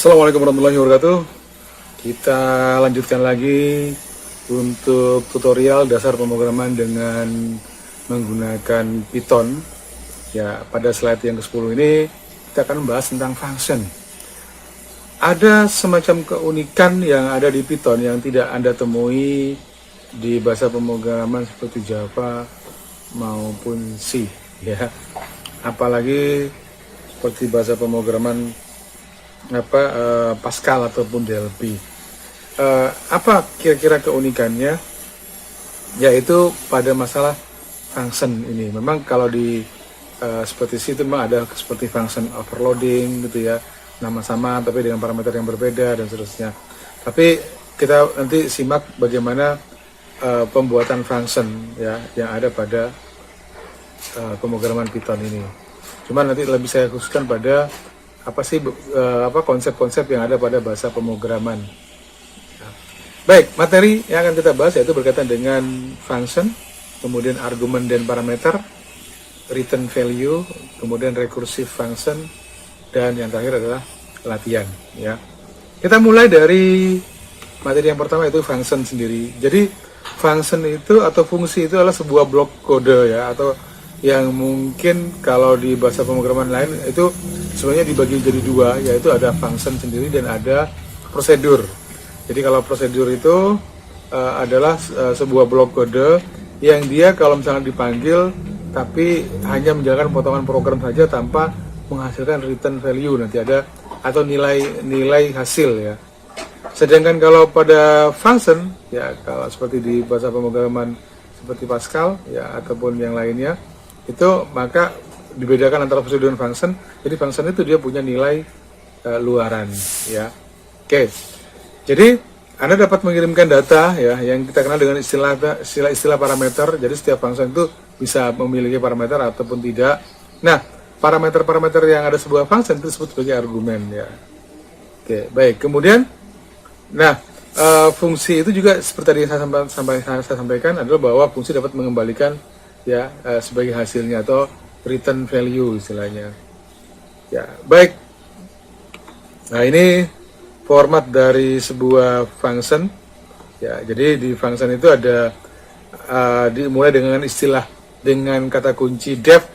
Assalamualaikum warahmatullahi wabarakatuh. Kita lanjutkan lagi untuk tutorial dasar pemrograman dengan menggunakan Python. Ya, pada slide yang ke-10 ini kita akan membahas tentang function. Ada semacam keunikan yang ada di Python yang tidak Anda temui di bahasa pemrograman seperti Java maupun C, ya. Apalagi seperti bahasa pemrograman Pascal ataupun DLP. Apa kira-kira keunikannya? Yaitu pada masalah function ini. Memang kalau di seperti situ memang ada seperti function overloading gitu ya, nama sama tapi dengan parameter yang berbeda dan seterusnya. Tapi kita nanti simak bagaimana pembuatan function ya yang ada pada pemrograman Python ini. Cuma nanti lebih saya khususkan pada konsep-konsep yang ada pada bahasa pemrograman. Nah, baik, materi yang akan kita bahas yaitu berkaitan dengan function, kemudian argumen dan parameter, return value, kemudian recursive function, dan yang terakhir adalah latihan. Ya, kita mulai dari materi yang pertama yaitu function sendiri. Jadi function itu atau fungsi itu adalah sebuah blok kode ya, atau yang mungkin kalau di bahasa pemrograman lain itu sebenarnya dibagi jadi dua, yaitu ada function sendiri dan ada prosedur. Jadi kalau prosedur itu adalah sebuah blok kode yang dia kalau misalnya dipanggil tapi hanya menjalankan potongan program saja tanpa menghasilkan return value nanti ada atau nilai hasil ya. Sedangkan kalau pada function ya, kalau seperti di bahasa pemrograman seperti Pascal ya ataupun yang lainnya, itu maka dibedakan antara prosedur dan function. Jadi function itu dia punya nilai luaran ya. Oke. Jadi Anda dapat mengirimkan data ya yang kita kenal dengan istilah parameter. Jadi setiap function itu bisa memiliki parameter ataupun tidak. Nah, parameter-parameter yang ada sebuah function itu disebut sebagai argumen ya. Oke, baik. Kemudian fungsi itu juga seperti tadi saya sampaikan adalah bahwa fungsi dapat mengembalikan ya sebagai hasilnya atau return value istilahnya. Ya, baik. Nah, ini format dari sebuah function. Ya, jadi di function itu ada dimulai dengan dengan kata kunci def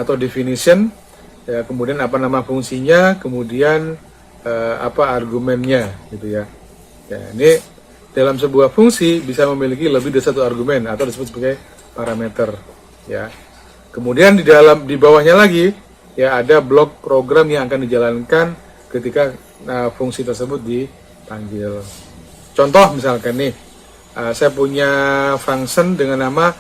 atau definition. Ya, kemudian apa nama fungsinya, kemudian apa argumennya gitu ya. Ya, ini dalam sebuah fungsi bisa memiliki lebih dari satu argumen atau disebut sebagai parameter ya. Kemudian di bawahnya lagi ya ada blok program yang akan dijalankan ketika fungsi tersebut dipanggil. Contoh misalkan nih, saya punya function dengan nama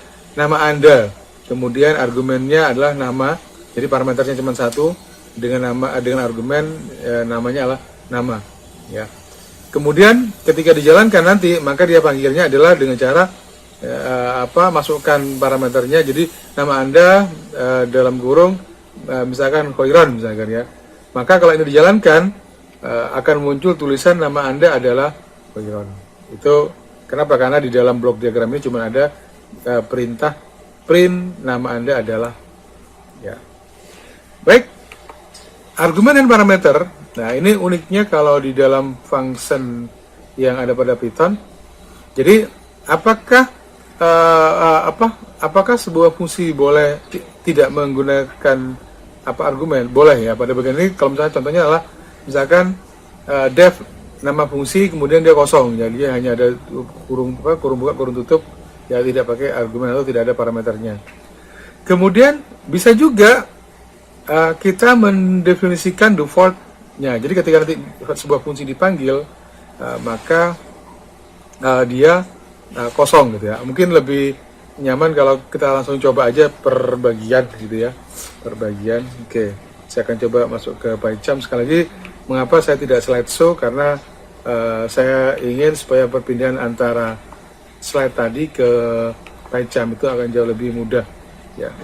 Anda. Kemudian argumennya adalah nama. Jadi parameternya cuma satu dengan argumen namanya adalah nama ya. Kemudian ketika dijalankan nanti maka dia panggilnya adalah dengan cara masukkan parameternya. Jadi nama Anda dalam kurung misalkan Khairon misalkan ya. Maka kalau ini dijalankan akan muncul tulisan nama Anda adalah Khairon. Itu kenapa? Karena di dalam blok diagram ini cuma ada perintah print nama Anda adalah ya. Baik. Argumen dan parameter. Nah, ini uniknya kalau di dalam function yang ada pada Python. Jadi apakah sebuah fungsi boleh tidak menggunakan argumen? Boleh ya. Pada bagian ini kalau misalnya contohnya adalah misalkan def nama fungsi kemudian dia kosong, jadi dia hanya ada kurung buka kurung tutup ya, tidak pakai argumen atau tidak ada parameternya. Kemudian bisa juga kita mendefinisikan defaultnya. Jadi ketika nanti sebuah fungsi dipanggil maka dia kosong gitu ya. Mungkin lebih nyaman kalau kita langsung coba aja per bagian gitu ya, per bagian. Oke, saya akan coba masuk ke PyCharm sekali lagi. Mengapa saya tidak slideshow? Karena saya ingin supaya perpindahan antara slide tadi ke PyCharm itu akan jauh lebih mudah ya.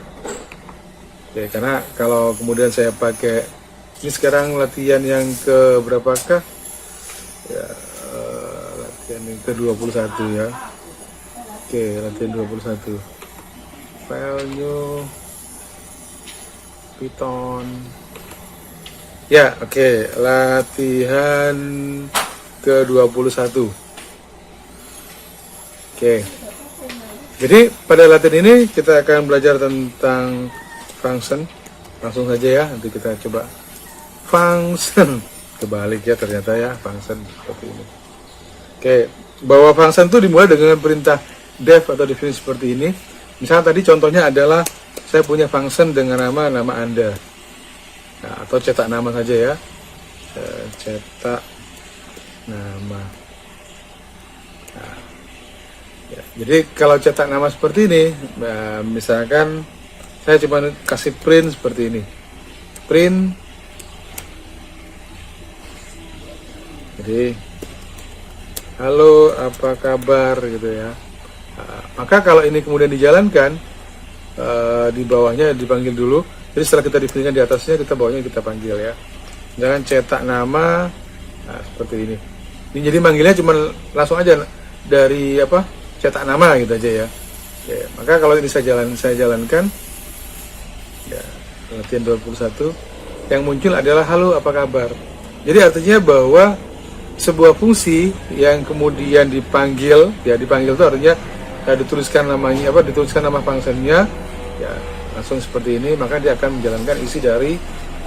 Oke, karena kalau kemudian saya pakai ini sekarang latihan yang ke berapakah ya, latihan yang ke 21 ya. Oke, latihan 21. File new Python Ya, oke. Latihan ke-21. Oke. Jadi pada latihan ini kita akan belajar tentang function. Langsung saja ya, nanti kita coba function. Kebalik ya ternyata ya, function seperti ini. Oke, bahwa function itu dimulai dengan perintah def atau definisi seperti ini. Misalnya tadi contohnya adalah saya punya function dengan nama Anda. Nah, atau cetak nama saja ya. Cetak nama. Nah, ya, jadi kalau cetak nama seperti ini, misalkan saya cuma kasih print seperti ini. Print. Jadi halo, apa kabar gitu ya. Maka kalau ini kemudian dijalankan, di bawahnya dipanggil dulu. Jadi setelah kita definisikan di atasnya, kita bawahnya kita panggil ya. Jangan cetak nama, nah, seperti ini. Ini jadi manggilnya cuma langsung aja dari apa, cetak nama gitu aja ya. Oke, maka kalau ini saya jalankan, ya, latihan 21, yang muncul adalah halo, apa kabar. Jadi artinya bahwa sebuah fungsi yang kemudian dipanggil, ya dipanggil itu artinya dituliskan namanya apa, dituliskan nama functionnya, ya langsung seperti ini, maka dia akan menjalankan isi dari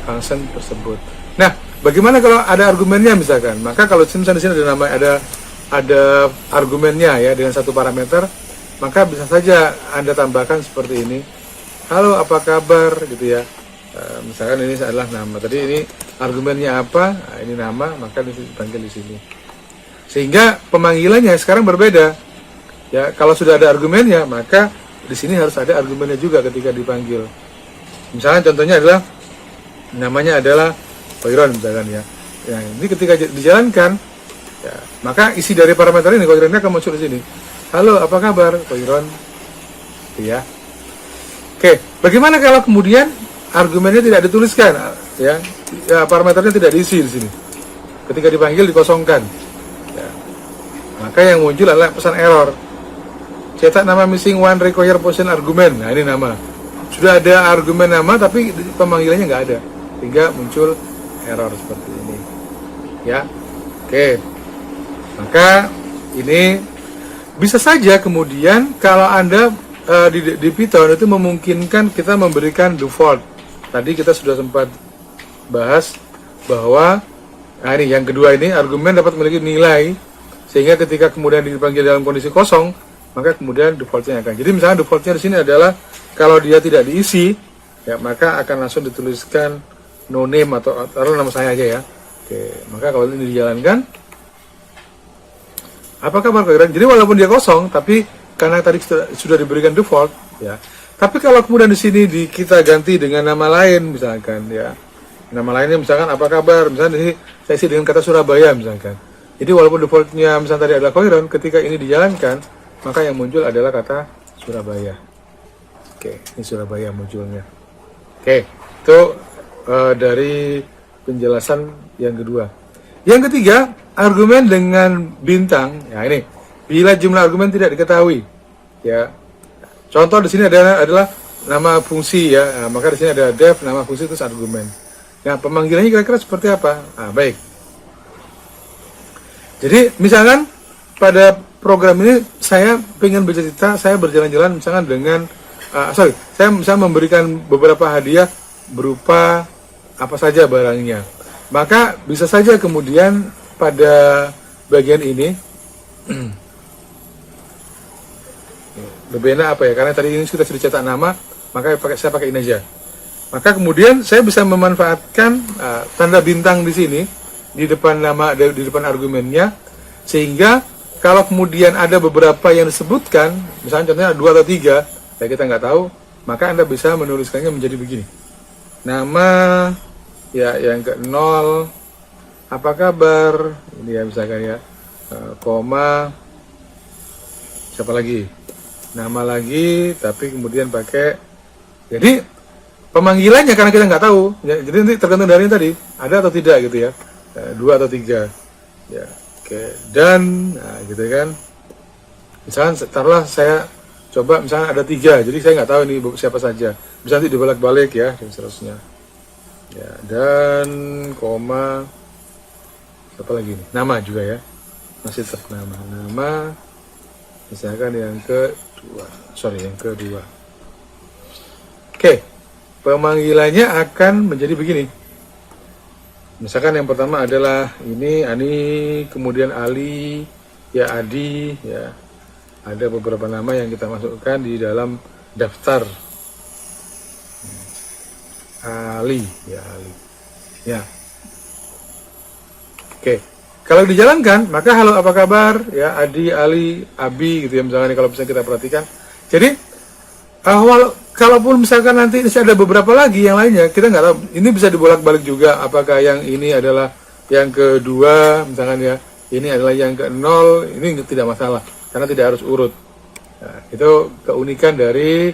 function tersebut. Nah, bagaimana kalau ada argumennya misalkan? Maka kalau misalnya di sini ada nama, ada argumennya ya dengan satu parameter, maka bisa saja Anda tambahkan seperti ini. Halo, apa kabar gitu ya. Misalkan ini adalah nama. Tadi ini argumennya apa? Nah, ini nama, maka dipanggil di sini. Sehingga pemanggilannya sekarang berbeda. Ya, kalau sudah ada argumennya, maka di sini harus ada argumennya juga ketika dipanggil. Misalnya contohnya adalah namanya adalah Koiron misalkan ya. Nah, ini ketika dijalankan, ya, maka isi dari parameter ini Koironnya akan muncul di sini. Halo, apa kabar Koiron? Ya. Oke, bagaimana kalau kemudian argumennya tidak dituliskan, ya, parameternya tidak diisi di sini. Ketika dipanggil dikosongkan, ya, maka yang muncul adalah pesan error. Cetak nama missing one require position argument. Nah ini nama. Sudah ada argumen nama tapi pemanggilannya nggak ada, sehingga muncul error seperti ini. Ya, oke. Maka ini bisa saja kemudian kalau Anda di Python itu memungkinkan kita memberikan default. Tadi kita sudah sempat bahas bahwa nah ini yang kedua ini argumen dapat memiliki nilai sehingga ketika kemudian dipanggil dalam kondisi kosong maka kemudian defaultnya akan. Jadi misalnya defaultnya di sini adalah kalau dia tidak diisi ya maka akan langsung dituliskan no name atau nama saya aja ya. Oke, maka kalau ini dijalankan apa kabar Koiron? Jadi walaupun dia kosong tapi karena tadi sudah diberikan default ya. Tapi kalau kemudian di sini kita ganti dengan nama lain misalkan ya. Nama lainnya misalkan apa kabar? Misalkan ini saya isi dengan kata Surabaya misalkan. Jadi walaupun defaultnya misalkan tadi adalah Koiron, ketika ini dijalankan maka yang muncul adalah kata Surabaya. Oke, ini Surabaya munculnya. Oke, itu dari penjelasan yang kedua. Yang ketiga, argumen dengan bintang. Ya ini, bila jumlah argumen tidak diketahui. Ya, contoh di sini adalah nama fungsi ya. Nah, maka di sini ada def, nama fungsi terus argumen. Nah, pemanggilannya kira-kira seperti apa? Nah, baik. Jadi misalkan pada program ini saya ingin bercerita, saya berjalan-jalan misalkan dengan saya bisa memberikan beberapa hadiah berupa apa saja barangnya. Maka bisa saja kemudian pada bagian ini berbeda apa ya? Karena tadi ini sudah cetak nama, maka saya pakai ini aja. Maka kemudian saya bisa memanfaatkan tanda bintang di sini di depan nama, di depan argumennya, sehingga kalau kemudian ada beberapa yang disebutkan, misalnya contohnya 2 atau 3, ya kita nggak tahu, maka Anda bisa menuliskannya menjadi begini. Nama, ya yang ke-0, apa kabar, ini ya misalkan ya, koma, siapa lagi, nama lagi, tapi kemudian pakai, jadi pemanggilannya karena kita nggak tahu, ya, jadi nanti tergantung dari yang tadi, ada atau tidak gitu ya, 2 atau 3, ya. Oke, dan nah gitu kan, misalnya taruhlah saya coba misalnya ada 3, jadi saya nggak tahu ini siapa saja, bisa nanti dibolak-balik ya dan seterusnya. ya, dan koma apa lagi nih, nama juga ya, masih tetap nama misalkan yang kedua. Oke, pemanggilannya akan menjadi begini. Misalkan yang pertama adalah ini Ani, kemudian Ali, ya Adi, ya. Ada beberapa nama yang kita masukkan di dalam daftar. Ali, ya Ali. Ya. Oke. Kalau dijalankan, maka halo apa kabar, ya Adi, Ali, Abi gitu ya misalkan kalau bisa kita perhatikan. Jadi kalaupun misalkan nanti ada beberapa lagi yang lainnya, kita nggak tahu. Ini bisa dibolak-balik juga. Apakah yang ini adalah yang kedua, misalkan ya, ini adalah yang ke-0, ini tidak masalah, karena tidak harus urut. Nah, itu keunikan dari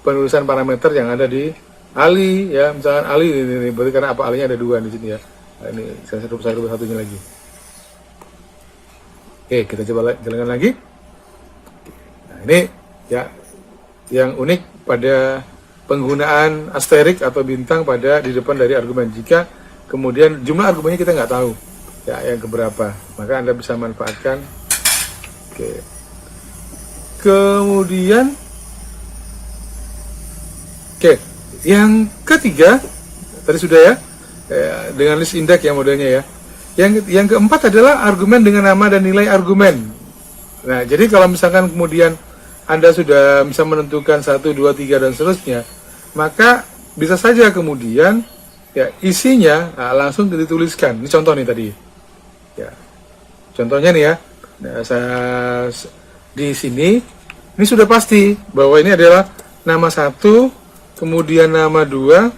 penulisan parameter yang ada di Ali, ya, misalkan Ali ini berarti karena apa alinya ada 2 di sini ya. Nah, ini saya satunya lagi. Oke, kita coba jalankan lagi. Nah, ini ya yang unik pada penggunaan asterik atau bintang di depan dari argumen. Jika kemudian jumlah argumennya kita nggak tahu ya yang keberapa, maka Anda bisa manfaatkan. Oke. Kemudian yang ketiga tadi sudah ya, dengan list index ya modelnya ya. Yang keempat adalah argumen dengan nama dan nilai argumen. Nah, jadi kalau misalkan kemudian Anda sudah bisa menentukan 1, 2, 3 dan seterusnya, maka bisa saja kemudian ya isinya langsung dituliskan. Ini contoh nih tadi. Ya. Contohnya nih ya. Nah, saya di sini ini sudah pasti bahwa ini adalah nama 1, kemudian nama 2,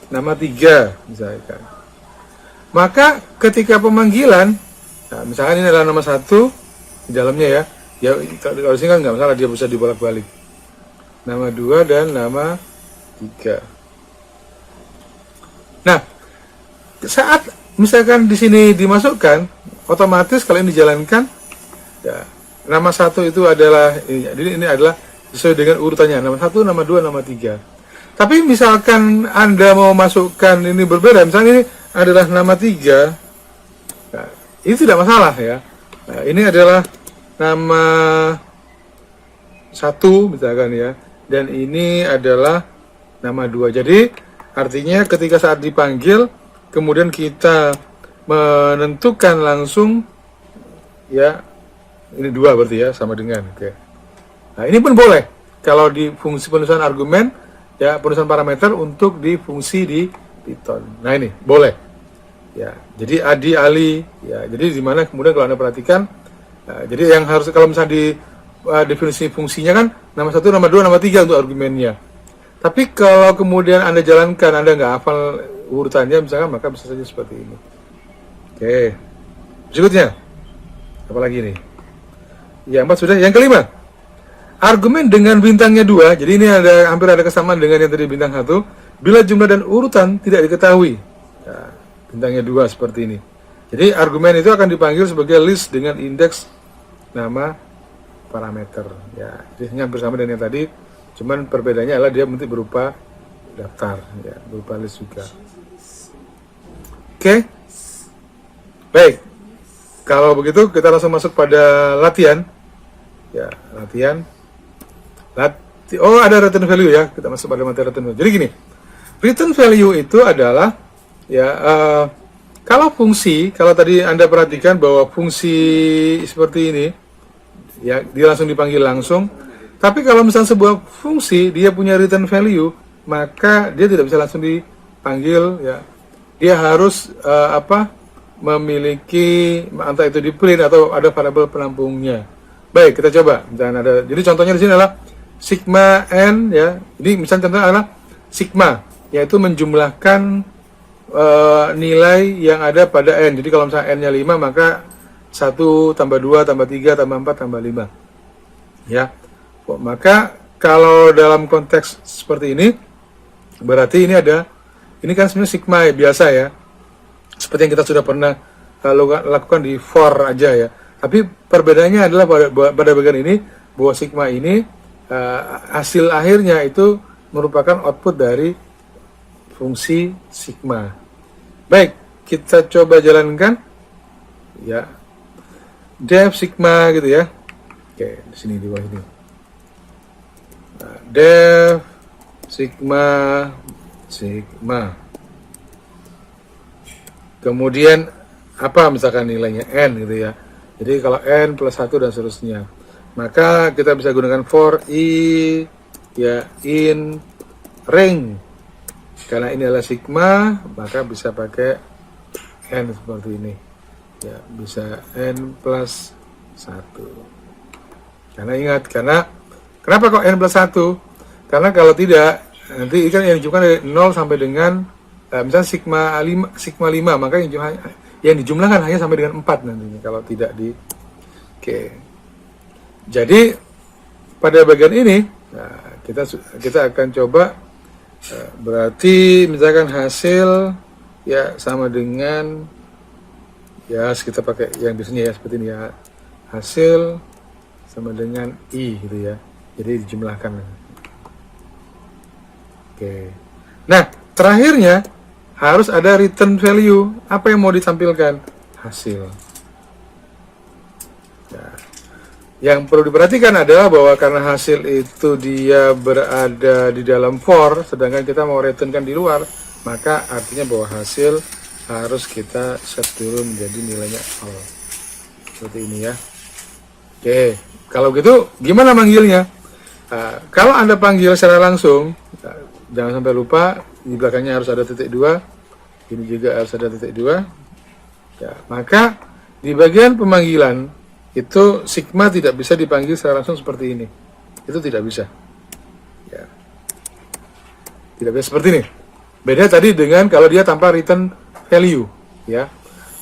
nama 3 misalkan. Maka ketika pemanggilan, nah, misalkan ini adalah nama 1 di dalamnya ya kalau sini kan nggak masalah, dia bisa dibolak-balik. Nama 2 dan nama 3. Nah, saat misalkan di sini dimasukkan, otomatis kalau ini dijalankan, ya, nama 1 itu adalah, jadi ini adalah sesuai dengan urutannya, nama 1, nama 2, nama 3. Tapi misalkan Anda mau masukkan ini berbeda, misalnya ini adalah nama 3, nah, ini tidak masalah ya. Nah, ini adalah nama 1 misalkan ya, dan ini adalah nama 2. Jadi artinya ketika saat dipanggil kemudian kita menentukan langsung ya, ini 2 berarti ya, sama dengan. Oke. Nah, ini pun boleh kalau di fungsi penulisan argumen ya, penulisan parameter untuk di fungsi di Python. Nah, ini boleh ya. Jadi Adi, Ali ya. Jadi di mana kemudian kalau Anda perhatikan, nah, jadi yang harus kalau misalnya di definisi fungsinya kan nama 1, nama 2, nama 3 untuk argumennya. Tapi kalau kemudian Anda jalankan, Anda nggak hafal urutannya misalkan, maka bisa saja seperti ini. Oke. Berikutnya apa lagi nih? Yang 4 sudah. Yang kelima, argumen dengan bintangnya 2. Jadi ini hampir ada kesamaan dengan yang tadi bintang 1. Bila jumlah dan urutan tidak diketahui, nah, bintangnya 2 seperti ini. Jadi argumen itu akan dipanggil sebagai list dengan indeks nama parameter. Ya, jadi hampir sama dengan yang tadi, cuman perbedaannya adalah dia nanti berupa daftar, ya, berupa list juga. Oke, baik. Kalau begitu kita langsung masuk pada latihan. Ya, latihan. Oh, ada return value ya. Kita masuk pada materi return value. Jadi gini, return value itu adalah ya. Kalau fungsi, kalau tadi Anda perhatikan bahwa fungsi seperti ini, ya dia langsung dipanggil langsung. Tapi kalau misalnya sebuah fungsi dia punya return value, maka dia tidak bisa langsung dipanggil. Ya, dia harus memiliki entah itu di print atau ada variabel penampungnya. Baik, kita coba. Misalnya ada, jadi contohnya di sini adalah sigma n ya. Jadi misalnya contohnya adalah sigma, yaitu menjumlahkan nilai yang ada pada n. Jadi kalau misalnya n-nya 5, maka 1 tambah 2 tambah 3 tambah 4 tambah 5. Ya. Maka kalau dalam konteks seperti ini, berarti ini kan sebenarnya sigma ya, biasa ya. Seperti yang kita sudah pernah lakukan di for aja ya. Tapi perbedaannya adalah pada bagian ini, bahwa sigma ini hasil akhirnya itu merupakan output dari fungsi sigma. Baik, kita coba jalankan ya. Def sigma gitu ya. Oke, di sini di bawah ini. Nah, def sigma kemudian apa misalkan nilainya n gitu ya. Jadi kalau n plus 1 dan seterusnya, maka kita bisa gunakan for i ya in ring. Karena ini adalah sigma, maka bisa pakai n seperti ini ya, bisa n plus 1. Karena ingat, kenapa kok n plus 1? Karena kalau tidak, nanti ikan yang dijumlahkan dari 0 sampai dengan misalnya sigma 5, maka yang dijumlahkan hanya sampai dengan 4 nantinya kalau tidak di. Oke. Jadi pada bagian ini nah, kita akan coba berarti misalkan hasil ya sama dengan ya kita pakai yang di sini ya seperti ini ya, hasil sama dengan i gitu ya, jadi dijumlahkan. Oke. Nah terakhirnya harus ada return value. Apa yang mau ditampilkan? Hasil. Nah, yang perlu diperhatikan adalah bahwa karena hasil itu dia berada di dalam for, sedangkan kita mau returnkan di luar, maka artinya bahwa hasil harus kita set turun menjadi nilainya 0. Seperti ini ya. Oke, kalau gitu gimana manggilnya? Kalau Anda panggil secara langsung, jangan sampai lupa di belakangnya harus ada titik 2, ini juga harus ada titik 2 ya, maka di bagian pemanggilan itu sigma tidak bisa dipanggil secara langsung seperti ini, itu tidak bisa ya. Tidak bisa seperti ini, beda tadi dengan kalau dia tanpa return value ya.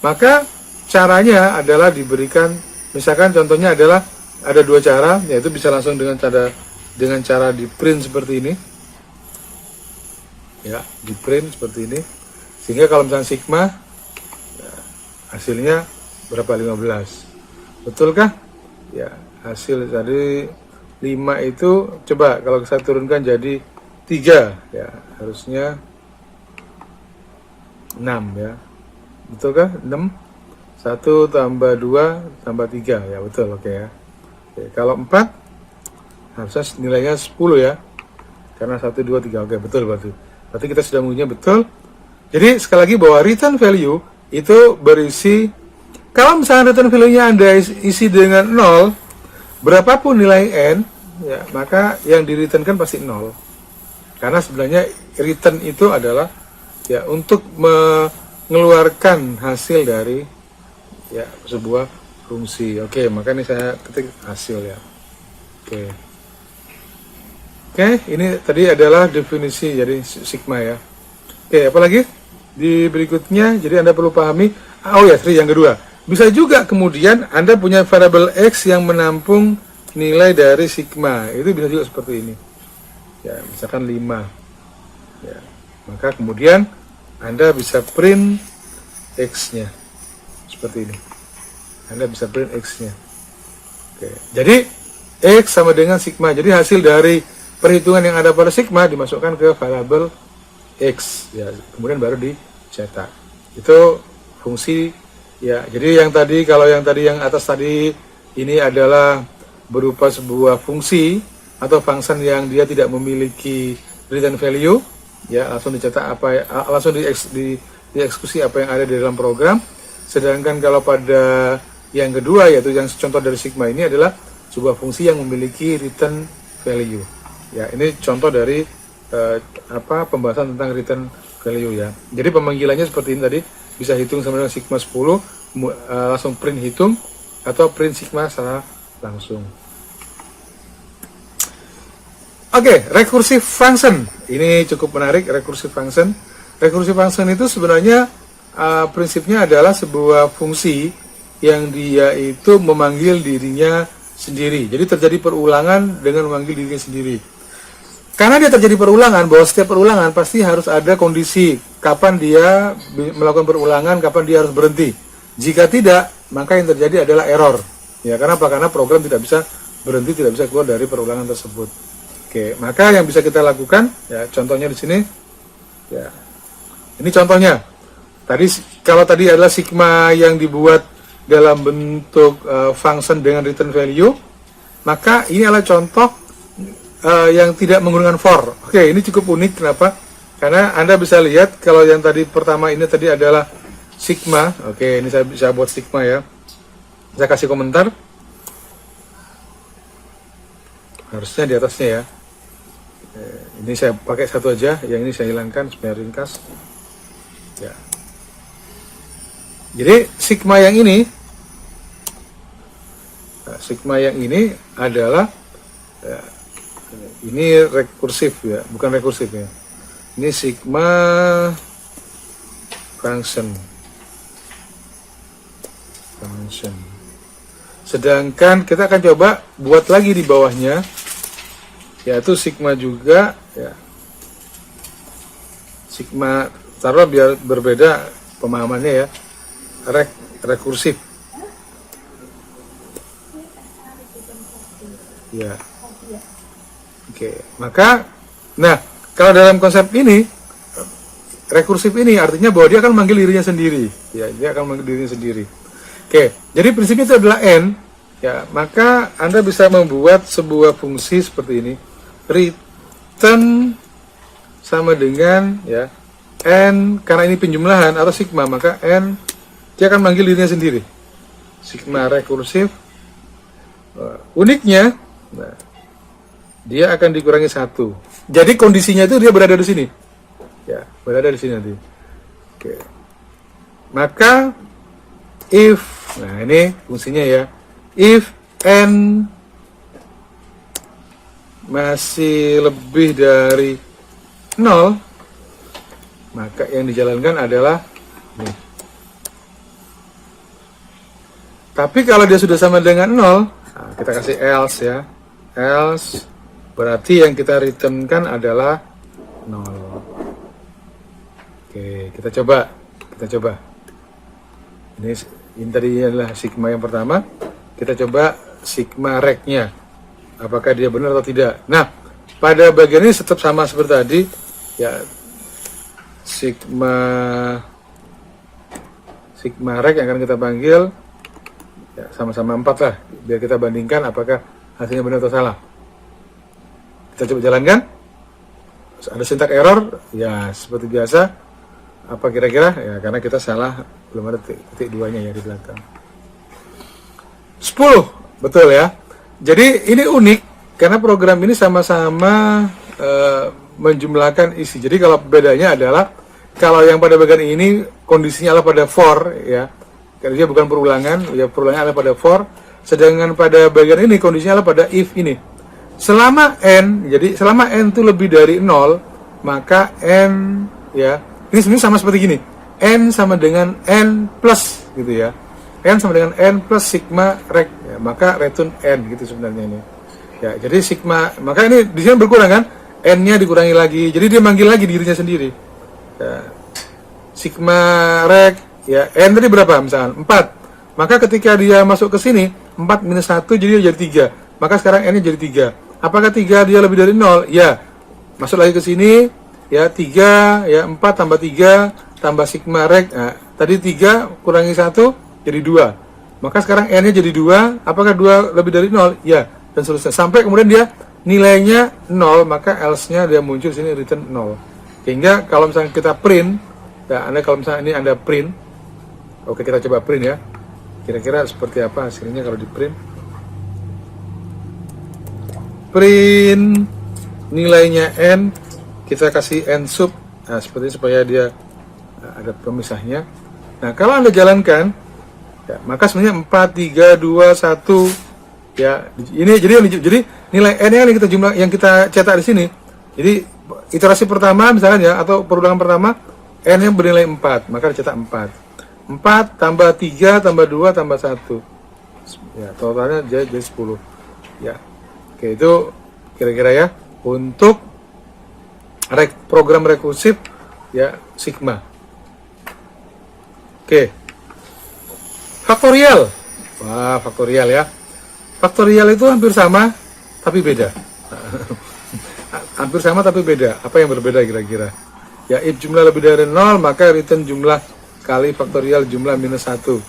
Maka caranya adalah diberikan, misalkan contohnya adalah ada 2 cara, yaitu bisa langsung dengan cara di print seperti ini ya, di print seperti ini, sehingga kalau misalnya sigma ya, hasilnya berapa, 15, betulkah ya? Hasil tadi 5 itu coba kalau saya turunkan jadi 3 ya, harusnya 6 ya, betulkah? 6 1 tambah 2 tambah 3 ya, betul. Oke ya. Oke, kalau 4 harusnya nilainya 10 ya, karena 1 2 3. Oke, betul berarti kita sudah mengujinya betul. Jadi sekali lagi bahwa return value itu berisi, kalau misalnya return value-nya Anda isi dengan 0, berapapun nilai n ya, maka yang di-returnkan pasti 0. Karena sebenarnya return itu adalah ya untuk mengeluarkan hasil dari ya sebuah fungsi. Oke, maka ini saya ketik hasil ya. Oke, ini tadi adalah definisi jadi sigma ya. Oke, apalagi di berikutnya, jadi Anda perlu pahami, yang kedua, bisa juga kemudian Anda punya variabel X yang menampung nilai dari sigma, itu bisa juga seperti ini ya, misalkan 5 ya, maka kemudian Anda bisa print X nya seperti ini, Anda bisa print X nya. Oke, jadi X sama dengan sigma, jadi hasil dari perhitungan yang ada pada sigma dimasukkan ke variabel X ya, kemudian baru dicetak. Itu fungsi ya. Jadi yang tadi, kalau yang tadi yang atas tadi ini adalah berupa sebuah fungsi atau function yang dia tidak memiliki return value ya, langsung dicetak langsung dieksekusi apa yang ada di dalam program. Sedangkan kalau pada yang kedua, yaitu yang contoh dari sigma ini adalah sebuah fungsi yang memiliki return value ya. Ini contoh dari pembahasan tentang return value ya. Jadi pemanggilannya seperti ini tadi, bisa hitung sama dengan sigma 10, langsung print hitung, atau print sigma secara langsung. Oke, recursive function ini cukup menarik. Recursive function itu sebenarnya prinsipnya adalah sebuah fungsi yang dia itu memanggil dirinya sendiri. Jadi terjadi perulangan dengan memanggil dirinya sendiri. Karena dia terjadi perulangan, bahwa setiap perulangan pasti harus ada kondisi kapan dia melakukan perulangan, kapan dia harus berhenti. Jika tidak, maka yang terjadi adalah error. Ya, karena apa? Karena program tidak bisa berhenti, tidak bisa keluar dari perulangan tersebut. Oke, maka yang bisa kita lakukan, ya contohnya di sini, ya Ini contohnya. Kalau tadi adalah sigma yang dibuat dalam bentuk function dengan return value, maka ini adalah contoh yang tidak menggunakan for. Oke, ini cukup unik. Kenapa? Karena Anda bisa lihat kalau yang tadi pertama ini tadi adalah sigma. Oke, ini saya bisa buat sigma ya. Saya kasih komentar. Harusnya di atasnya ya. Ini saya pakai satu aja, yang ini saya hilangkan supaya ringkas. Ya. Jadi sigma yang ini adalah ya, ini rekursif ya, bukan rekursif ya. Ini sigma function. Sedangkan kita akan coba buat lagi di bawahnya, yaitu sigma juga ya. Sigma, taruh biar berbeda pemahamannya ya. Rekursif. Ya. Oke, maka nah, kalau dalam konsep ini rekursif ini artinya bahwa dia akan manggil dirinya sendiri. Ya, dia akan manggil dirinya sendiri. Oke, jadi prinsipnya itu adalah n. Ya, maka Anda bisa membuat sebuah fungsi seperti ini. Return sama dengan ya n, karena ini penjumlahan atau sigma, maka n dia akan manggil dirinya sendiri. Sigma rekursif. Uniknya, nah, dia akan dikurangi 1. Jadi kondisinya itu dia berada di sini. Ya, berada di sini nanti. Oke. Maka if, nah ini fungsinya ya. If n masih lebih dari 0, maka yang dijalankan adalah ini. Tapi kalau dia sudah sama dengan 0, nah, kita kasih else ya. Else berarti yang kita returnkan adalah 0. Oke, kita coba. Ini tadi adalah sigma yang pertama. Kita coba sigma rec-nya. Apakah dia benar atau tidak. Nah, pada bagian ini tetap sama seperti tadi. Ya, sigma rec yang akan kita panggil. Ya, sama-sama 4 lah, biar kita bandingkan apakah hasilnya benar atau salah. Kita coba jalankan. Ada syntax error, ya seperti biasa. Apa kira-kira? Ya karena kita salah, belum ada titik 2-nya ya di belakang. 10, betul ya. Jadi ini unik, karena program ini sama-sama menjumlahkan isi. Jadi kalau bedanya adalah, kalau yang pada bagian ini kondisinya adalah pada for, ya. Karena dia bukan perulangan, ya perulangan adalah pada for. Sedangkan pada bagian ini kondisinya adalah pada if ini. Selama n, jadi selama n itu lebih dari 0, maka n ya, ini sebenarnya sama seperti gini. N sama dengan n plus gitu ya. N sama dengan n plus sigma rec, ya, maka return n gitu sebenarnya ini. Ya, jadi sigma, maka ini di sini berkurang kan? N-nya dikurangi lagi. Jadi dia manggil lagi dirinya sendiri. Ya. Sigma rec, ya, n tadi berapa misalkan? 4. Maka ketika dia masuk ke sini, 4 minus 1 jadi dia jadi 3. Maka sekarang n-nya jadi 3. Apakah 3 dia lebih dari 0? Ya. Masuk lagi ke sini, ya 3, ya 4 tambah 3 tambah sigma rec. Nah, tadi 3 kurangi 1 jadi 2. Maka sekarang n-nya jadi 2. Apakah 2 lebih dari 0? Ya. Dan seterusnya. Sampai kemudian dia nilainya 0, maka else-nya dia muncul sini return 0. Sehingga kalau misalnya kita print, ya Anda kalau misalnya ini Anda print, oke kita coba print ya. Kira-kira seperti apa hasilnya kalau di print. Print nilainya n, kita kasih n sub, nah seperti ini supaya dia ada pemisahnya. Nah kalau Anda jalankan, ya, maka sebenarnya 4, 3, 2, 1, ya ini jadi nilai n yang kita jumlah yang kita cetak di sini. Jadi iterasi pertama misalkan ya, atau perulangan pertama n yang bernilai 4, maka dicetak 4 tambah 3 tambah 2 tambah 1, ya totalnya jadi 10 ya. Oke, itu kira-kira ya untuk program rekursif ya sigma. Oke, faktorial. Wah, faktorial ya. Faktorial itu hampir sama tapi beda. Hampir sama tapi beda. Apa yang berbeda kira-kira? Ya, if jumlah lebih dari 0, maka return jumlah kali faktorial jumlah minus 1.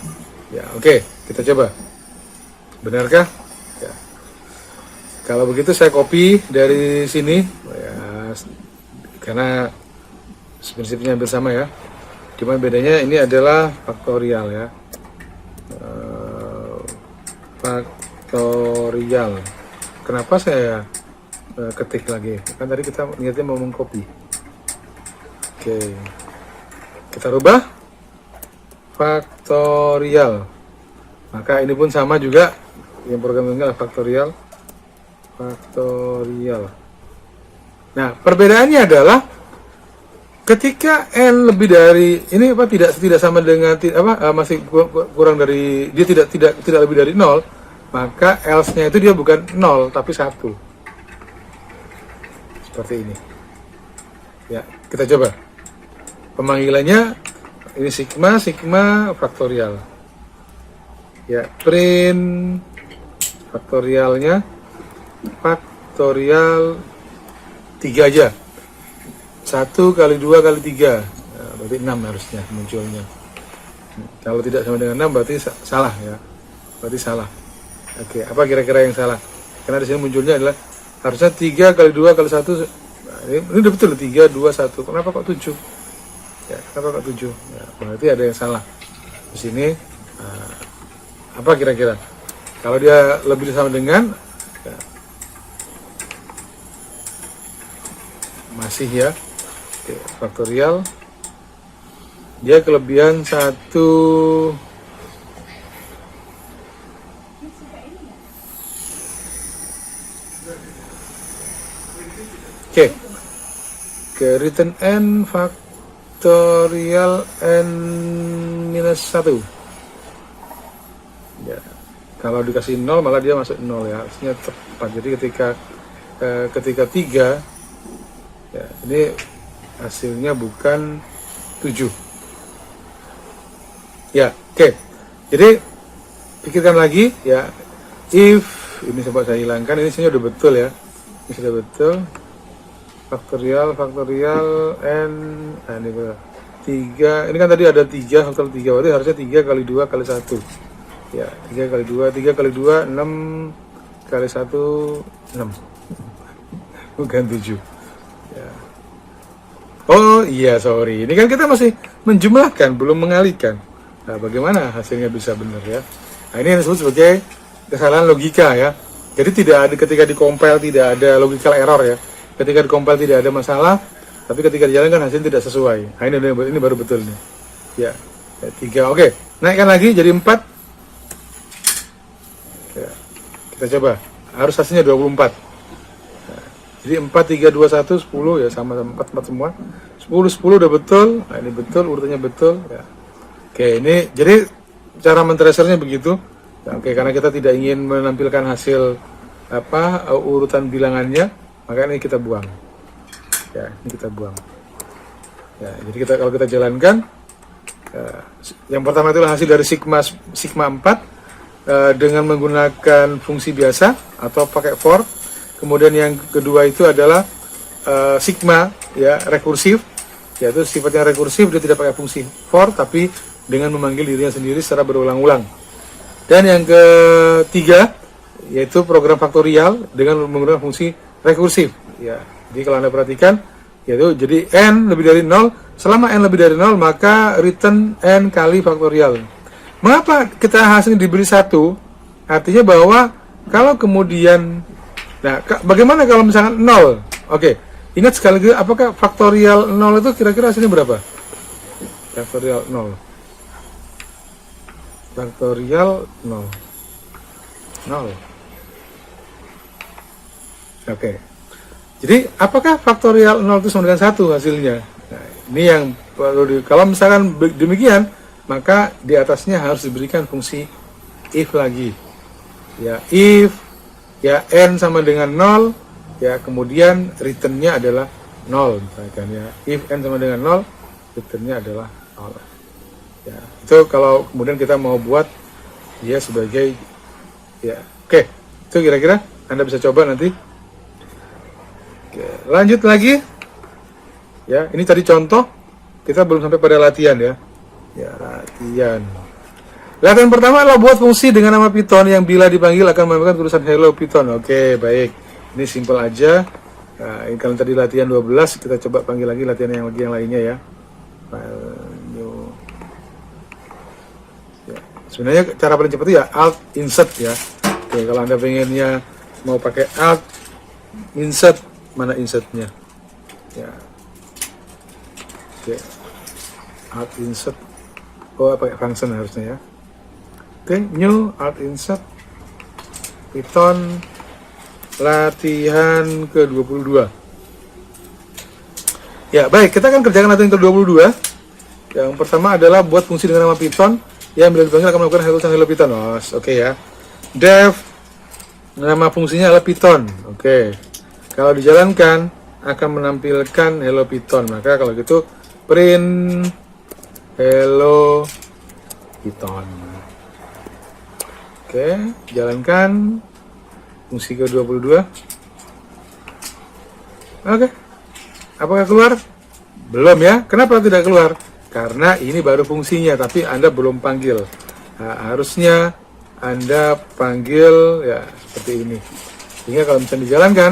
Ya, oke, kita coba. Benarkah? Ya. Kalau begitu saya copy dari sini, ya, karena prinsipnya hampir sama ya. Cuma bedanya ini adalah faktorial ya. Faktorial. Kenapa saya ketik lagi? Kan tadi kita niatnya mau mengcopy. Oke, kita rubah faktorial. Maka ini pun sama juga, yang program ini adalah faktorial. Nah, perbedaannya adalah ketika n lebih dari ini tidak sama dengan masih kurang dari, dia tidak lebih dari 0, maka else-nya itu dia bukan 0 tapi 1. Seperti ini. Ya, kita coba. Pemanggilannya ini sigma faktorial. Ya, print faktorialnya faktorial 3 aja. 1 kali 2 kali 3. Nah, berarti 6 harusnya munculnya. Kalau tidak sama dengan 6 berarti salah ya. Berarti salah. Oke, apa kira-kira yang salah? Karena di sini munculnya adalah harusnya 3 kali 2 kali 1. Nah, ini udah betul 3 2 1. Kenapa kok 7? Ya, kenapa kok 7? Ya, berarti ada yang salah di sini. Apa kira-kira? Kalau dia lebih sama dengan ya, masih ya. Oke, faktorial dia kelebihan 1. Oke, ke return n faktorial n minus 1. Ya, kalau dikasih 0 malah dia masuk 0 ya, harusnya tepat. Jadi ketika 3 ya, ini hasilnya bukan 7 ya. Oke, jadi pikirkan lagi ya, if ini coba saya hilangkan, ini sebenarnya udah betul ya, ini sudah betul. Faktorial n ini berapa? 3, ini kan tadi ada 3 faktorial 3, berarti harusnya 3 kali 2 kali 1 ya, 3 kali 2 6 kali 1 6 bukan 7 ya. Oh iya, sorry, ini kan kita masih menjumlahkan, belum mengalihkan. Nah, bagaimana hasilnya bisa benar ya? Nah, ini yang disebut sebagai kesalahan logika ya. Jadi tidak ada, ketika dikompil tidak ada logical error ya. Ketika dikompil tidak ada masalah, tapi ketika dijalankan hasilnya tidak sesuai. Nah, ini baru betul nih. Ya, 3. Oke, naikkan lagi jadi 4. Ya, kita coba. Harus hasilnya 24. Nah, jadi 4, 3, 2, 1, 10 ya, sama 4 semua. 10 udah betul. Nah, ini betul, urutannya betul ya. Oke, ini jadi cara mentracernya begitu. Ya, oke, karena kita tidak ingin menampilkan hasil urutan bilangannya, maka ini kita buang. Ya, ini kita buang. Ya, jadi kalau kita jalankan, yang pertama itulah hasil dari sigma 4 dengan menggunakan fungsi biasa atau pakai for. Kemudian yang kedua itu adalah sigma ya, rekursif, yaitu sifatnya rekursif, dia tidak pakai fungsi for tapi dengan memanggil dirinya sendiri secara berulang-ulang. Dan yang ketiga yaitu program faktorial dengan menggunakan fungsi rekursif ya. Jadi kalau Anda perhatikan yaitu jadi n lebih dari 0, selama n lebih dari 0 maka return n kali faktorial. Mengapa kita hasilnya diberi 1? Artinya bahwa kalau kemudian, nah bagaimana kalau misalkan 0? Oke, ingat sekali lagi, apakah faktorial 0 itu kira-kira hasilnya berapa? Faktorial 0. Faktorial 0. Oke. Jadi apakah faktorial 0 itu sama dengan 1 hasilnya? Nah, ini yang perlu kalau misalkan demikian, maka di atasnya harus diberikan fungsi if lagi. Ya, if ya n sama dengan 0, ya kemudian return-nya adalah 0 misalkan ya. If n sama dengan 0, return-nya adalah 0. Ya, itu kalau kemudian kita mau buat dia sebagai ya. Oke, itu kira-kira Anda bisa coba nanti. Oke, lanjut lagi. Ya, ini tadi contoh, kita belum sampai pada latihan ya. Ya, latihan. Latihan pertama adalah buat fungsi dengan nama Python yang bila dipanggil akan memberikan tulisan Hello Python. Oke, baik. Ini simpel aja. Nah, ini kalau tadi latihan 12, kita coba panggil lagi latihan yang lainnya ya. New. Ya. Sebenarnya cara paling cepat itu ya Alt Insert ya. Oke, kalau Anda pengennya mau pakai Alt Insert, mana insertnya? Ya. Oke. Alt Insert. Oh, pakai function harusnya ya. Oke, New Alt Insert Python latihan ke-22. Ya, baik, kita akan kerjakan latihan ke-22. Yang pertama adalah buat fungsi dengan nama Python yang bila dipanggil akan melakukan Hello Python. Oh, oke ya. Def, nama fungsinya adalah Python. Oke. Kalau dijalankan akan menampilkan Hello Python. Maka kalau gitu print Hello Python. Oke, jalankan fungsi ke-22. Oke. Apakah keluar? Belum ya. Kenapa tidak keluar? Karena ini baru fungsinya, tapi Anda belum panggil. Nah, harusnya Anda panggil ya seperti ini. Sehingga kalau misalnya dijalankan,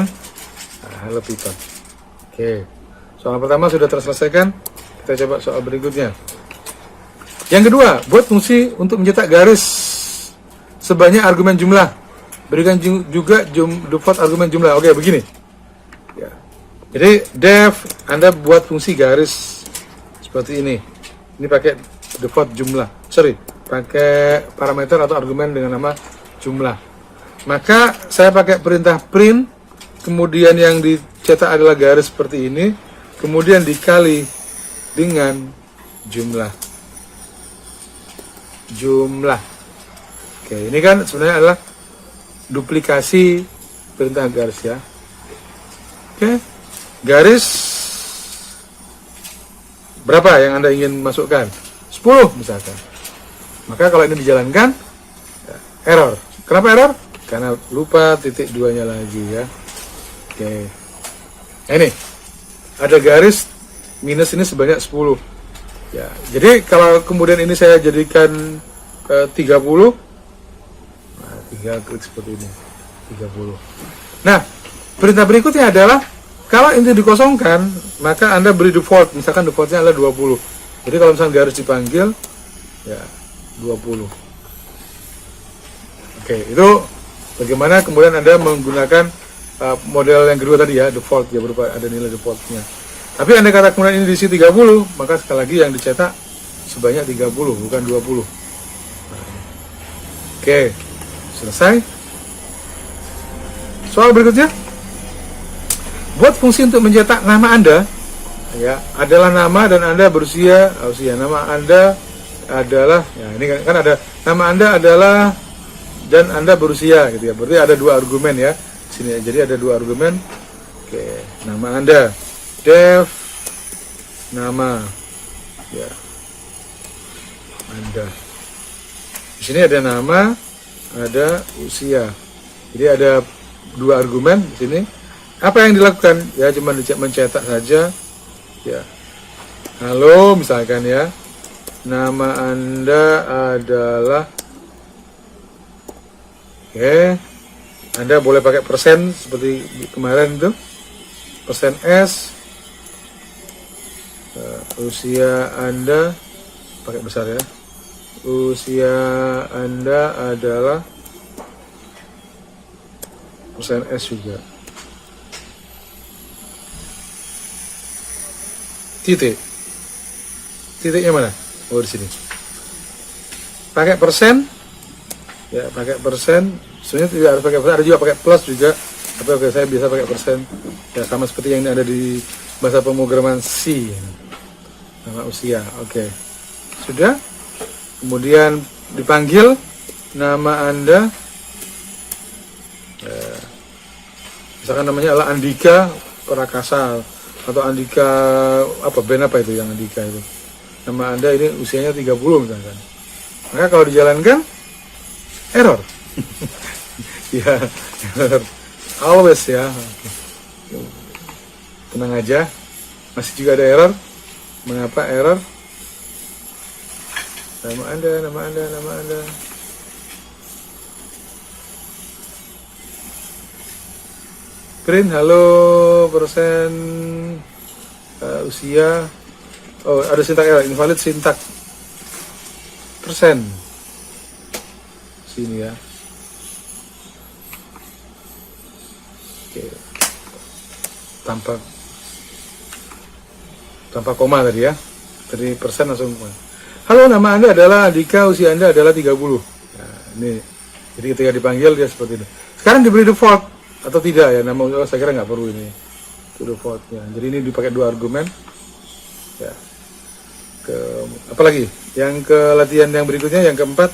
Hello Python. Oke. Soal pertama sudah terselesaikan. Kita coba soal berikutnya. Yang kedua, buat fungsi untuk mencetak garis sebanyak argumen jumlah. Berikan juga default argumen jumlah. Oke, begini. Ya. Jadi def, Anda buat fungsi garis seperti ini. Ini pakai default jumlah. Pakai parameter atau argumen dengan nama jumlah. Maka saya pakai perintah print, kemudian yang dicetak adalah garis seperti ini, kemudian dikali dengan jumlah. Oke, ini kan sebenarnya adalah duplikasi perintah garis ya. Oke, garis berapa yang Anda ingin masukkan? 10 misalkan. Maka kalau ini dijalankan, ya, error. Kenapa error? Karena lupa titik 2-nya lagi ya. Oke. Ini ada garis minus ini sebanyak 10. Ya, jadi kalau kemudian ini saya jadikan 30, nah, 3 klik seperti ini, 30. Nah, perintah berikutnya adalah kalau ini dikosongkan, maka Anda beri default, misalkan defaultnya adalah 20. Jadi kalau misalnya garis dipanggil, ya 20. Oke, itu bagaimana kemudian Anda menggunakan model yang kedua tadi ya, default ya, berupa ada nilai defaultnya. Tapi Anda kata kemudian ini diisi 30, maka sekali lagi yang dicetak sebanyak 30, bukan 20. Oke, selesai. Soal berikutnya, buat fungsi untuk mencetak nama Anda, ya, adalah nama dan Anda berusia, nama Anda adalah, ya ini kan ada nama Anda adalah dan Anda berusia, gitu ya. Berarti ada 2 argumen ya, sini. Jadi ada 2 argumen. Oke, nama Anda. Def nama ya Anda. Di sini ada nama, ada usia. Jadi ada 2 argumen di sini. Apa yang dilakukan? Ya cuma mencetak saja. Ya. Halo misalkan ya. Nama Anda adalah oke. Anda boleh pakai persen seperti kemarin itu. Persen S. Usia Anda pakai besar ya. Usia Anda adalah persen S juga. Titiknya mana? Oh di sini. Pakai persen. Ya pakai persen. Sebenarnya tidak harus pakai persen. Ada juga pakai plus juga. Tapi oke, saya biasa pakai persen. Ya sama seperti yang ini ada di bahasa pemrograman C. Nama usia, oke. Sudah. Kemudian dipanggil nama Anda. Misalkan namanya adalah Andika Prakasa atau Andika band apa itu yang Andika itu. Nama Anda ini usianya 30 misalkan. Maka kalau dijalankan error. Ya, error. Always ya. Tenang aja. Masih juga ada error. Mengapa error? Nama Anda. Print, halo, persen, usia. Oh, ada sintak error, invalid sintak. Persen. Sini ya. Oke. Tanpa koma tadi ya. Tadi persen langsung koma. Halo, nama Anda adalah Andika, usia Anda adalah 30. Nah, ini. Jadi ketika dipanggil dia seperti itu. Sekarang diberi default atau tidak ya, nama saya kira nggak perlu ini. Itu defaultnya. Jadi ini dipakai 2 argumen. Ya. Apalagi? Yang ke latihan yang berikutnya, yang keempat.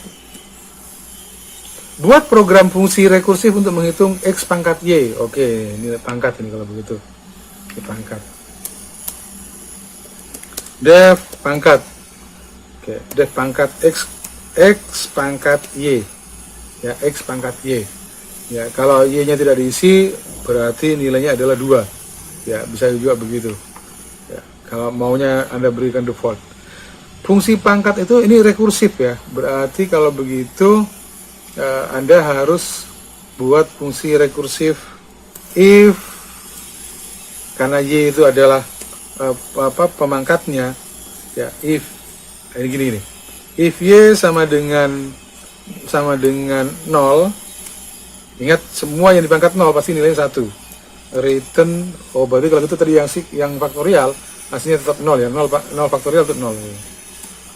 Buat program fungsi rekursif untuk menghitung X pangkat Y. Oke, ini pangkat ini kalau begitu. Ini pangkat. Def pangkat. Oke, def pangkat X pangkat Y. Ya, X pangkat Y. Ya, kalau Y-nya tidak diisi, berarti nilainya adalah 2. Ya, bisa juga begitu. Ya, kalau maunya Anda berikan default. Fungsi pangkat itu ini rekursif ya. Berarti kalau begitu Anda harus buat fungsi rekursif if, karena Y itu adalah pemangkatnya ya, if ini gini, if Y sama dengan 0, ingat semua yang dipangkat 0 pasti nilainya 1. Return, berarti kalau itu tadi yang faktorial hasilnya tetap 0 ya, 0 faktorial itu 0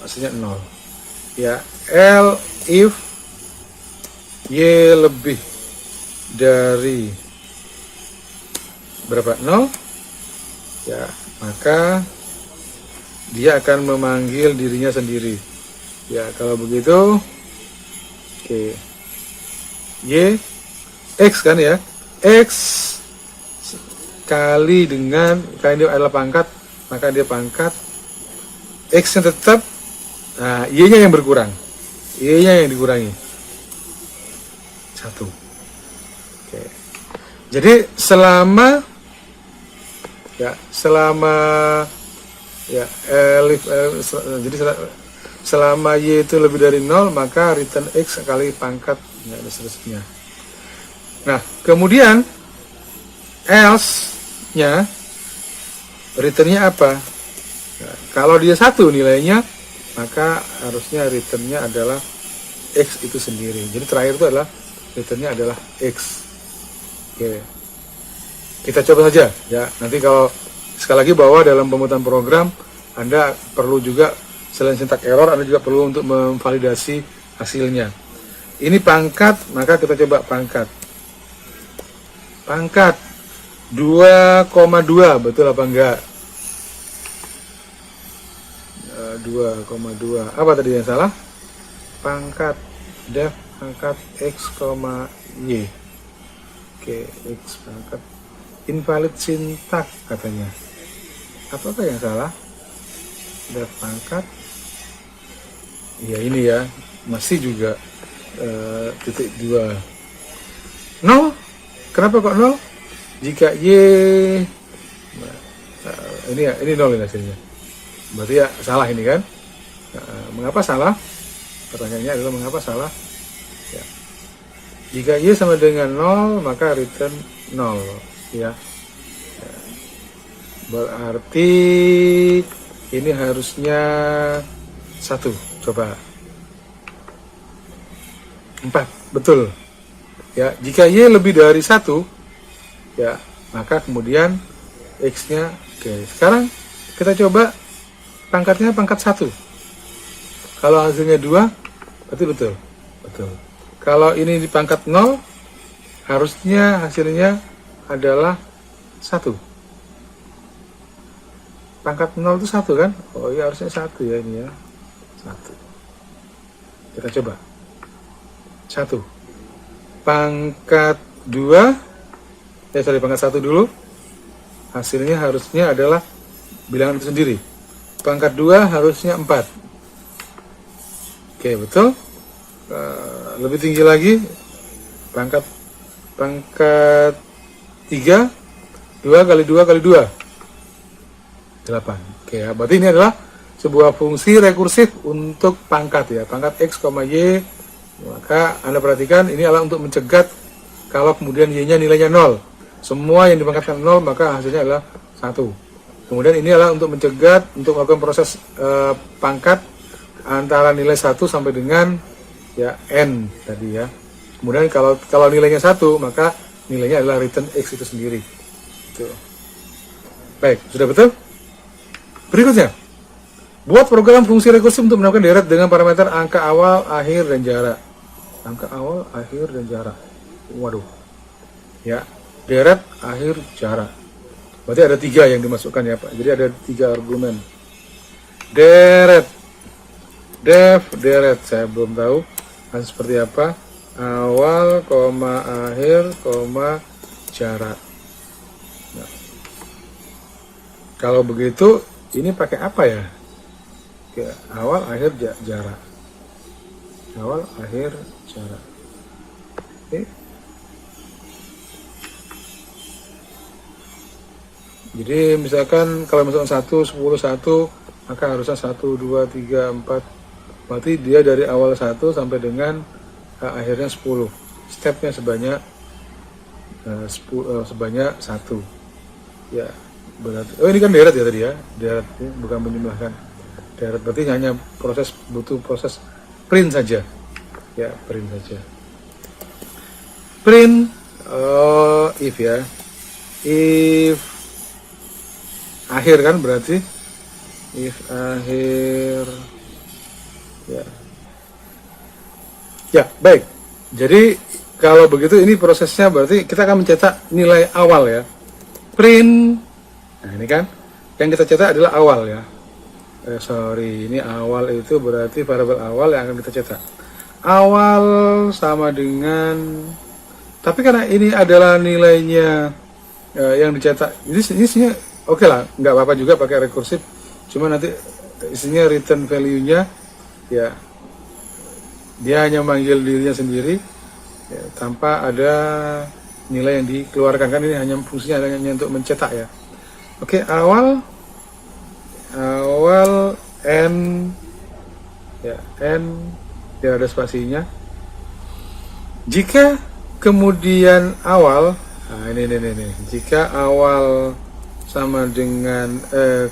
hasilnya 0 ya. L if Y lebih dari berapa? 0 ya, maka dia akan memanggil dirinya sendiri ya. Kalau begitu oke, Y X kan ya, X kali dengan, karena dia adalah pangkat, maka dia pangkat X yang tetap, nah Y nya yang berkurang, Y nya yang dikurangi 1. Oke. Jadi selama selama Y itu lebih dari 0, maka return X kali pangkat ya, dan seterusnya. Nah, kemudian else nya returnnya apa? Nah, kalau dia 1 nilainya, maka harusnya returnnya adalah X itu sendiri. Jadi terakhir itu adalah returnnya adalah X. Oke. Kita coba saja ya. Nanti kalau sekali lagi bahwa dalam pemutusan program Anda perlu juga selain sintak error, Anda juga perlu untuk memvalidasi hasilnya. Ini pangkat, maka kita coba pangkat. Pangkat 2,2 betul apa enggak? 2,2. Apa tadi yang salah? Pangkat def pangkat X, Y. Oke, X pangkat invalid sintak katanya. Apakah yang salah? Def pangkat ya, ini ya, masih juga titik 2 0. Kenapa kok 0? Jika Y ini 0 ini hasilnya, berarti ya salah ini kan. Mengapa salah? Pertanyaannya adalah mengapa salah ya. Jika Y sama dengan 0, maka return 0 ya. Berarti ini harusnya 1. Coba 4, betul ya. Jika Y lebih dari 1 ya, maka kemudian X nya oke. Sekarang kita coba pangkatnya pangkat 1. Kalau hasilnya 2, berarti betul. Kalau ini di pangkat 0, harusnya hasilnya adalah 1. Pangkat 0 itu 1 kan? Oh iya, harusnya 1 ya ini ya. 1. Kita coba. 1. Pangkat 2, pangkat 1 dulu. Hasilnya harusnya adalah bilangan itu sendiri. Pangkat 2 harusnya 4. Oke, betul. Lebih tinggi lagi. Pangkat 3, 2 kali 2 kali 2. 8. Oke ya, berarti ini adalah sebuah fungsi rekursif untuk pangkat ya, pangkat X, Y. Maka Anda perhatikan ini adalah untuk mencegat kalau kemudian Y-nya nilainya 0. Semua yang dipangkatkan 0 maka hasilnya adalah 1. Kemudian ini adalah untuk mencegat, untuk melakukan proses pangkat antara nilai 1 sampai dengan ya N tadi ya. Kemudian kalau nilainya 1 maka nilainya adalah return X itu sendiri. Gitu. Baik, sudah betul? Berikutnya, buat program fungsi rekursif untuk mendapatkan deret dengan parameter angka awal, akhir, dan jarak. Angka awal, akhir, dan jarak. Waduh. Ya, deret, akhir, jarak. Berarti ada 3 yang dimasukkan ya Pak. Jadi ada 3 argumen. Deret. Def, deret. Saya belum tahu akan seperti apa. Awal, akhir, jarak. Nah, kalau begitu, ini pakai apa ya? Awal, akhir, jarak. Awal, akhir, jarak. Oke. Jadi misalkan kalau misalkan 1, 10, 1, maka harusnya 1, 2, 3, 4. Berarti dia dari awal 1 sampai dengan akhirnya 10. Stepnya sebanyak 1. Ya, berarti ini kan deret ya tadi ya. Deret ya, bukan menjumlahkan. Deret berarti hanya butuh proses print saja. Ya, print saja. Print if ya. If akhir kan berarti if akhir ya baik. Jadi kalau begitu ini prosesnya berarti kita akan mencetak nilai awal ya, print. Nah ini kan yang kita cetak adalah awal ya. Ini awal itu berarti variabel awal yang akan kita cetak. Awal sama dengan, tapi karena ini adalah nilainya yang dicetak, ini isinya oke lah, nggak apa-apa juga pakai rekursif. Cuma nanti isinya return value-nya ya dia hanya manggil dirinya sendiri ya, tanpa ada nilai yang dikeluarkan, kan ini hanya fungsinya hanya untuk mencetak ya. Oke, awal n ya, n tidak ada spasinya. Jika kemudian awal, nah ini jika awal sama dengan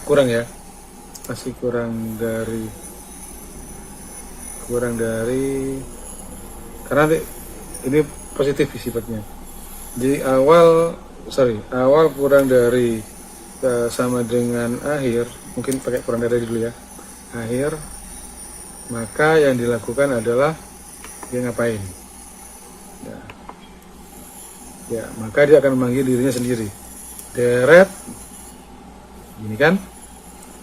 kurang ya, masih kurang dari karena ini positif sifatnya. Jadi awal kurang dari sama dengan akhir, mungkin pakai kurang dari dulu ya, akhir, maka yang dilakukan adalah dia ngapain ya, maka dia akan memanggil dirinya sendiri, deret ini kan,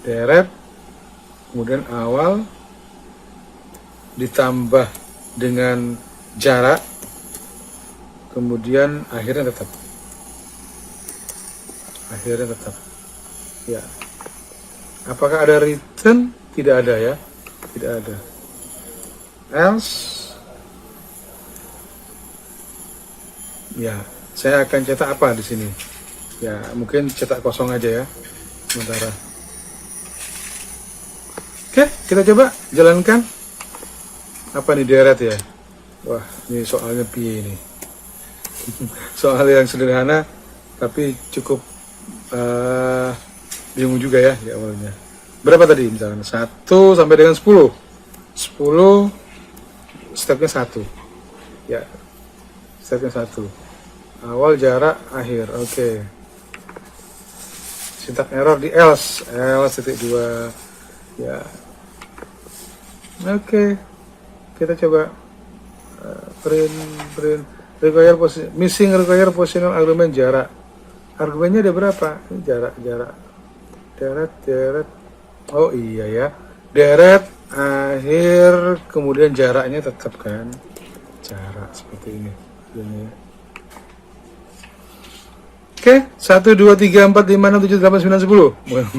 deret kemudian awal ditambah dengan jarak, kemudian akhirnya tetap ya. Apakah ada return? Tidak ada ya, tidak ada. Else ya, saya akan cetak apa di sini ya, mungkin cetak kosong aja ya sementara. Oke, kita coba jalankan. Apa nih deret ya? Wah, ini soalnya piye ini. Soal yang sederhana tapi cukup bingung juga ya di awalnya. Berapa tadi misalnya? 1 sampai dengan 10. 10 stepnya 1. Ya. Stepnya 1. Awal, jarak, akhir. Oke. Syntax error di else. Else titik 2. Ya. Oke. Kita coba print require missing require positional argument jarak. Argumennya ada berapa? Ini jarak. Deret. Oh iya ya. Deret, akhir, kemudian jaraknya tetap kan. Jarak seperti ini. Oke, 1, 2, 3, 4, 5, 6, 7, 8, 9, 10.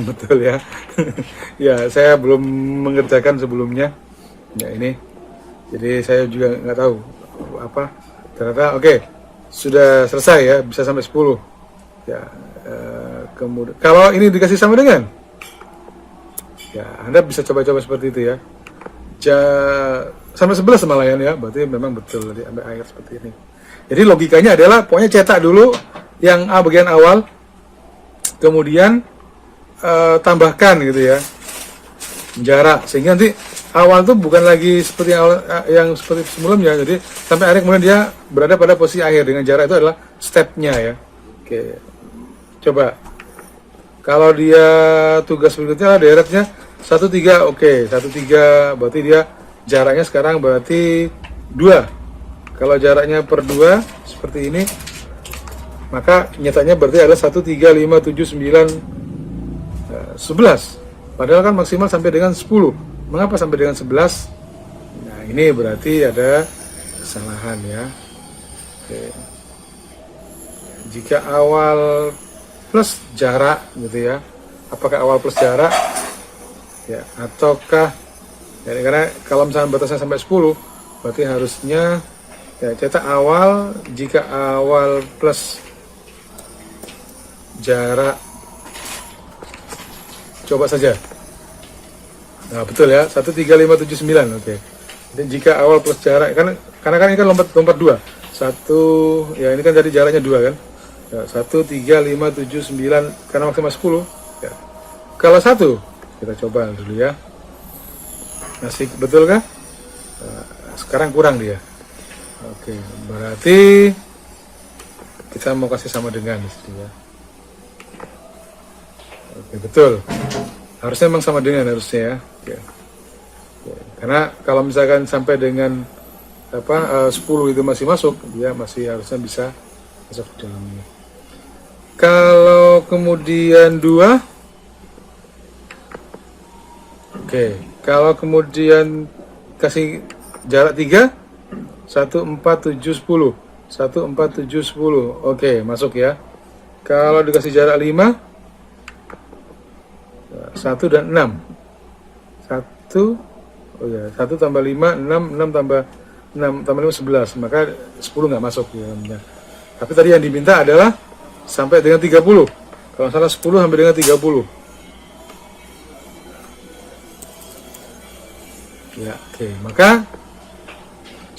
Betul ya. Ya, saya belum mengerjakan sebelumnya. Ya ini. Jadi saya juga nggak tahu apa. Ternyata oke, sudah selesai ya, bisa sampai 10. Ya, kemudian kalau ini dikasih sama dengan Ya, Anda bisa coba-coba seperti itu ya. Sampai 11 malah ya, berarti memang betul tadi sampai akhir seperti ini. Jadi logikanya adalah pokoknya cetak dulu yang A bagian awal, kemudian tambahkan gitu ya jarak, sehingga nanti awal tuh bukan lagi seperti yang seperti sebelumnya. Jadi sampai akhir kemudian dia berada pada posisi akhir dengan jarak itu adalah stepnya ya. Oke, coba kalau dia tugas berikutnya directnya 1,3, oke 1,3 berarti dia jaraknya sekarang berarti 2. Kalau jaraknya per 2 seperti ini, maka nyatanya berarti adalah 1, 3, 5, 7, 9, 11. Padahal kan maksimal sampai dengan 10. Mengapa sampai dengan 11? Nah, ini berarti ada kesalahan ya. Oke. Jika awal plus jarak gitu ya. Apakah awal plus jarak? Ya, ataukah ya, karena kalau misalnya batasnya sampai 10, berarti harusnya ya cetak awal jika awal plus jarak. Coba saja. Nah, betul ya, 1, 3, 5, 7, 9. Oke. Dan jika awal plus jarak, karena kan ini kan lompat 2. 1, ya ini kan tadi jaraknya 2 kan. Ya, 1, 3, 5, 7, 9, karena maksimal 10. Ya. Kalau 1, kita coba dulu ya. Masih betul kah? Nah, sekarang kurang dia. Oke, berarti kita mau kasih sama dengan di sini ya. Oke, betul. Harusnya memang sama dengan harusnya ya. Oke. Oke. Karena kalau misalkan sampai dengan 10 itu masih masuk, dia masih harusnya bisa masuk ke dalamnya. Kalau kemudian 2, oke. Kalau kemudian kasih jarak 3, 1, 4, 7, 10. 1, 4, 7, 10. Oke, masuk ya. Kalau dikasih jarak 5, 1 dan 6. 1, oh ya, 1 tambah 5, 6, 6 tambah 6 tambah 5, 11. Maka 10 nggak masuk ya. Tapi tadi yang diminta adalah sampai dengan 30. Kalau salah 10 sampai dengan 30. Ya, oke. Maka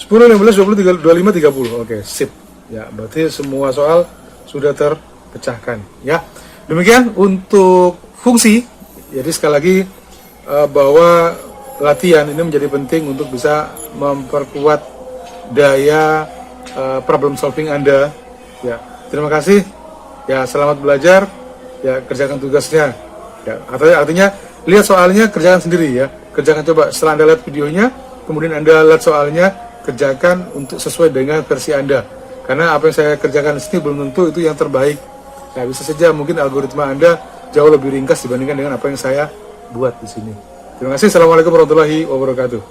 10, 15, 20, 25, 30. Oke, sip. Ya, berarti semua soal sudah terpecahkan. Ya, demikian untuk fungsi. Jadi sekali lagi bahwa latihan ini menjadi penting untuk bisa memperkuat daya problem solving Anda. Ya, terima kasih. Ya, selamat belajar. Ya, kerjakan tugasnya. Ya, artinya lihat soalnya, kerjakan sendiri ya. Kerjakan coba setelah Anda lihat videonya, kemudian Anda lihat soalnya, kerjakan untuk sesuai dengan versi Anda. Karena apa yang saya kerjakan di sini belum tentu itu yang terbaik. Ya, bisa saja mungkin algoritma Anda jauh lebih ringkas dibandingkan dengan apa yang saya buat di sini. Terima kasih. Assalamualaikum warahmatullahi wabarakatuh.